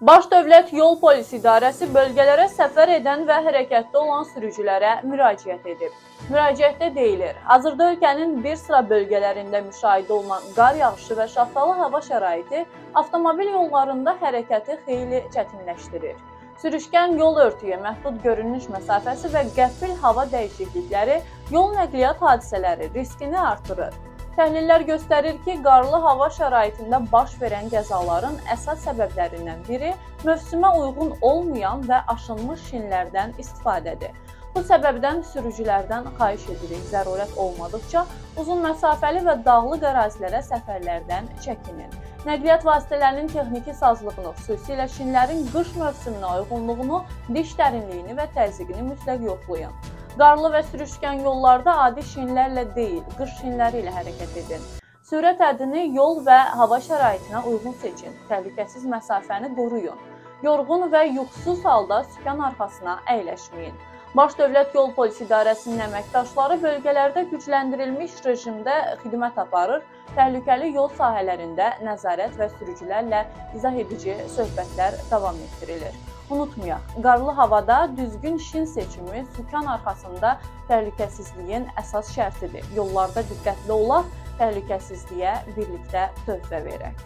Baş Dövlət Yol Polisi İdarəsi bölgələrə səfər edən və hərəkətdə olan sürücülərə müraciət edib. Müraciətdə deyilir, hazırda ölkənin bir sıra bölgələrində müşahidə olunan qar yağışı və şaxtalı hava şəraiti avtomobil yollarında hərəkəti xeyli çətinləşdirir. Sürüşkən yol örtüyü, məhdud görünüş məsafəsi və qəfil hava dəyişiklikləri yol nəqliyyat hadisələri riskini artırır. Təhlillər göstərir ki, qarlı hava şəraitində baş verən qəzaların əsas səbəblərindən biri mövsümə uyğun olmayan və aşınmış şinlərdən istifadədir. Bu səbəbdən sürücülərdən xahiş edirik, zərurət olmadıqca uzun məsafəli və dağlıq ərazilərə səfərlərdən çəkinin. Nəqliyyat vasitələrinin texniki sazlığını, xüsusilə şinlərin qış mövsümünə uyğunluğunu, diş dərinliyini və təzyiqini mütləq yoxlayın. Qarlı və sürüşkən yollarda adi şinlərlə deyil, qış şinləri ilə hərəkət edin. Sürət həddini yol və hava şəraitinə uyğun seçin, təhlükəsiz məsafəni qoruyun. Yorğun və yuxusuz halda sükan arxasına əyləşməyin. Baş Dövlət Yol Polisi İdarəsinin əməkdaşları bölgələrdə gücləndirilmiş rejimdə xidmət aparır, təhlükəli yol sahələrində nəzarət və sürücülərlə izah edici söhbətlər davam etdirilir. Unutmayaq, qarlı havada düzgün şin seçimi sükan arxasında təhlükəsizliyin əsas şərtidir. Yollarda diqqətli olaq, təhlükəsizliyə birlikdə töhfə verək.